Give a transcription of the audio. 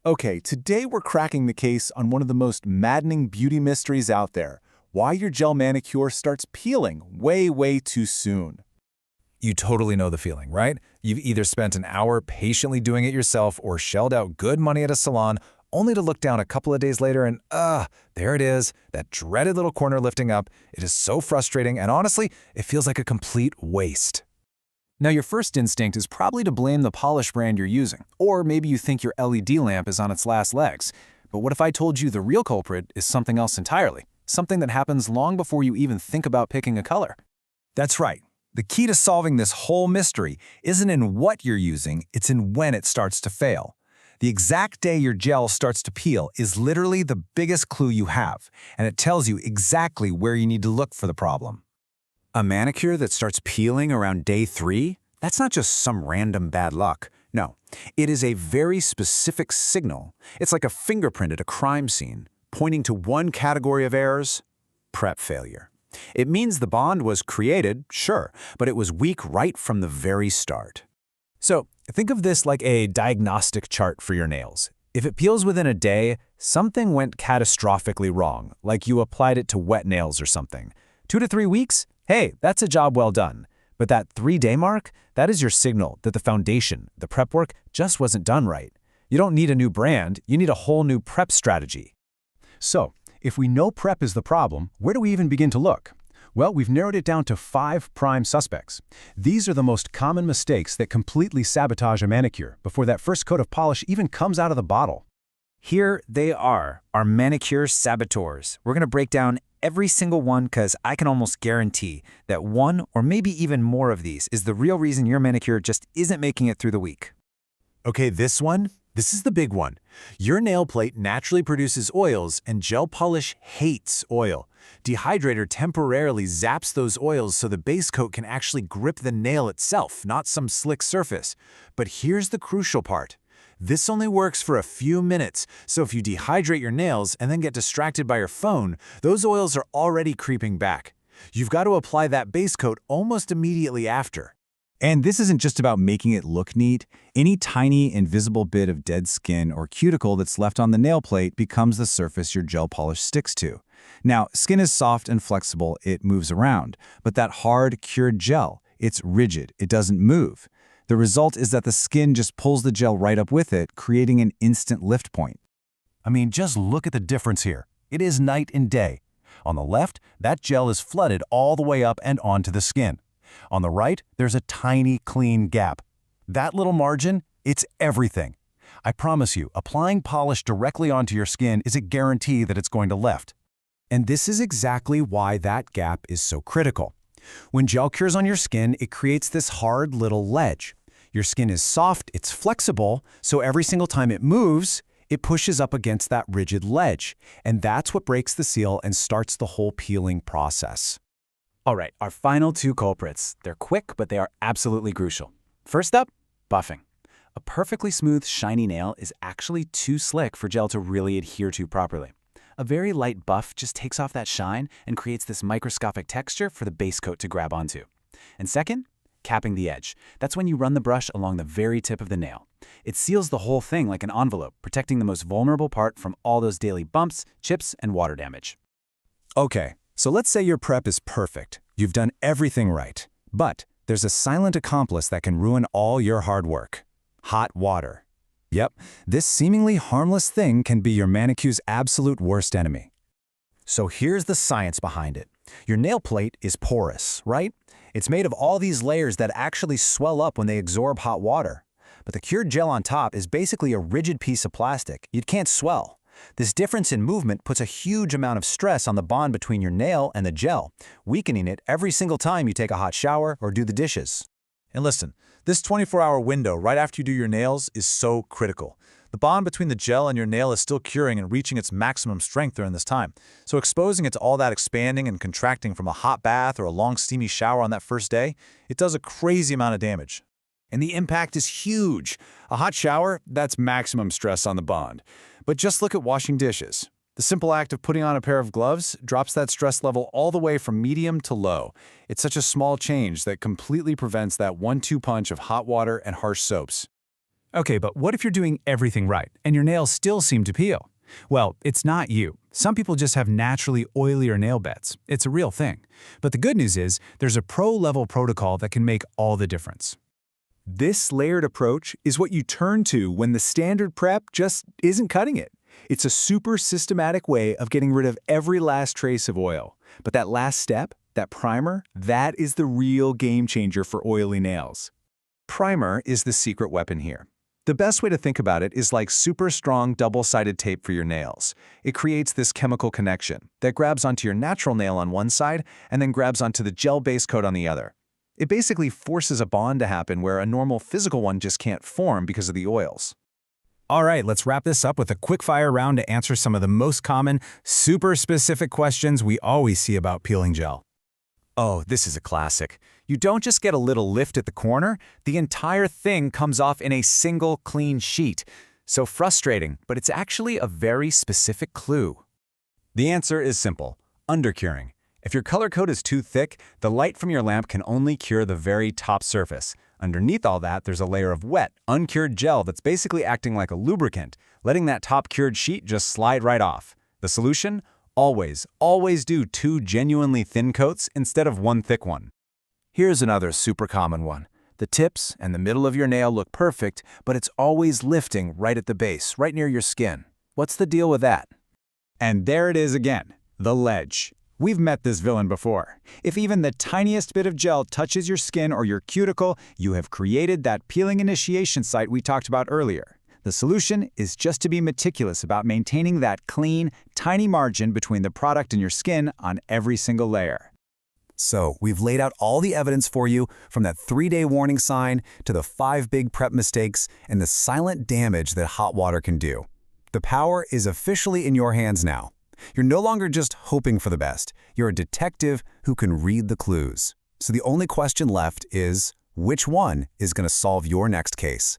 Okay, today we're cracking the case on one of the most maddening beauty mysteries out there. Why your gel manicure starts peeling way too soon. You totally know the feeling, right? You've either spent an hour patiently doing it yourself or shelled out good money at a salon only to look down a couple of days later and, there it is, that dreaded little corner lifting up. It is so frustrating and honestly, it feels like a complete waste. Now, your first instinct is probably to blame the polish brand you're using, or maybe you think your LED lamp is on its last legs. But what if I told you the real culprit is something else entirely? Something that happens long before you even think about picking a color. That's right. The key to solving this whole mystery isn't in what you're using, it's in when it starts to fail. The exact day your gel starts to peel is literally the biggest clue you have, and it tells you exactly where you need to look for the problem. A manicure that starts peeling around day 3? That's not just some random bad luck. No, it is a very specific signal. It's like a fingerprint at a crime scene, pointing to one category of errors: prep failure. It means the bond was created, sure, but it was weak right from the very start. So, think of this like a diagnostic chart for your nails. If it peels within a day, something went catastrophically wrong, like you applied it to wet nails or something. 2 to 3 weeks? Hey, that's a job well done. But that 3-day mark, that is your signal that the foundation, the prep work, just wasn't done right. You don't need a new brand, you need a whole new prep strategy. So, if we know prep is the problem, where do we even begin to look? Well, we've narrowed it down to 5 prime suspects. These are the most common mistakes that completely sabotage a manicure before that first coat of polish even comes out of the bottle. Here they are, our manicure saboteurs. We're going to break down every single one because I can almost guarantee that one or maybe even more of these is the real reason your manicure just isn't making it through the week. Okay, this is the big one. Your nail plate naturally produces oils, and gel polish hates oil. Dehydrator temporarily zaps those oils so the base coat can actually grip the nail itself, not some slick surface. But here's the crucial part. This only works for a few minutes, so if you dehydrate your nails and then get distracted by your phone, those oils are already creeping back. You've got to apply that base coat almost immediately after. And this isn't just about making it look neat. Any tiny, invisible bit of dead skin or cuticle that's left on the nail plate becomes the surface your gel polish sticks to. Now, skin is soft and flexible, it moves around. But that hard, cured gel, it's rigid, it doesn't move. The result is that the skin just pulls the gel right up with it, creating an instant lift point. I mean, just look at the difference here. It is night and day. On the left, that gel is flooded all the way up and onto the skin. On the right, there's a tiny, clean gap. That little margin, it's everything. I promise you, applying polish directly onto your skin is a guarantee that it's going to lift. And this is exactly why that gap is so critical. When gel cures on your skin, it creates this hard little ledge. Your skin is soft, it's flexible, so every single time it moves, it pushes up against that rigid ledge. And that's what breaks the seal and starts the whole peeling process. All right, our final 2 culprits. They're quick, but they are absolutely crucial. First up, buffing. A perfectly smooth, shiny nail is actually too slick for gel to really adhere to properly. A very light buff just takes off that shine and creates this microscopic texture for the base coat to grab onto. And second, capping the edge. That's when you run the brush along the very tip of the nail. It seals the whole thing like an envelope, protecting the most vulnerable part from all those daily bumps, chips, and water damage. Okay, so let's say your prep is perfect. You've done everything right. But there's a silent accomplice that can ruin all your hard work. Hot water. Yep, this seemingly harmless thing can be your manicure's absolute worst enemy. So here's the science behind it. Your nail plate is porous, right? It's made of all these layers that actually swell up when they absorb hot water. But the cured gel on top is basically a rigid piece of plastic. It can't swell. This difference in movement puts a huge amount of stress on the bond between your nail and the gel, weakening it every single time you take a hot shower or do the dishes. And listen, this 24-hour window right after you do your nails is so critical. The bond between the gel and your nail is still curing and reaching its maximum strength during this time. So exposing it to all that expanding and contracting from a hot bath or a long steamy shower on that first day, it does a crazy amount of damage. And the impact is huge. A hot shower, that's maximum stress on the bond. But just look at washing dishes. The simple act of putting on a pair of gloves drops that stress level all the way from medium to low. It's such a small change that completely prevents that 1-2 punch of hot water and harsh soaps. Okay, but what if you're doing everything right and your nails still seem to peel? Well, it's not you. Some people just have naturally oilier nail beds. It's a real thing. But the good news is there's a pro-level protocol that can make all the difference. This layered approach is what you turn to when the standard prep just isn't cutting it. It's a super systematic way of getting rid of every last trace of oil. But that last step, that primer, that is the real game changer for oily nails. Primer is the secret weapon here. The best way to think about it is like super strong double-sided tape for your nails. It creates this chemical connection that grabs onto your natural nail on one side and then grabs onto the gel base coat on the other. It basically forces a bond to happen where a normal physical one just can't form because of the oils. All right, let's wrap this up with a quick-fire round to answer some of the most common, super specific questions we always see about peeling gel. Oh, this is a classic. You don't just get a little lift at the corner, the entire thing comes off in a single clean sheet. So frustrating, but it's actually a very specific clue. The answer is simple: undercuring. If your color coat is too thick, the light from your lamp can only cure the very top surface. Underneath all that, there's a layer of wet, uncured gel that's basically acting like a lubricant, letting that top cured sheet just slide right off. The solution? Always do 2 genuinely thin coats instead of 1 thick one. Here's another super common one. The tips and the middle of your nail look perfect, but it's always lifting right at the base, right near your skin. What's the deal with that? And there it is again, the ledge. We've met this villain before. If even the tiniest bit of gel touches your skin or your cuticle, you have created that peeling initiation site we talked about earlier. The solution is just to be meticulous about maintaining that clean, tiny margin between the product and your skin on every single layer. So, we've laid out all the evidence for you, from that 3-day warning sign to the 5 big prep mistakes and the silent damage that hot water can do. The power is officially in your hands now. You're no longer just hoping for the best. You're a detective who can read the clues. So the only question left is, which one is going to solve your next case?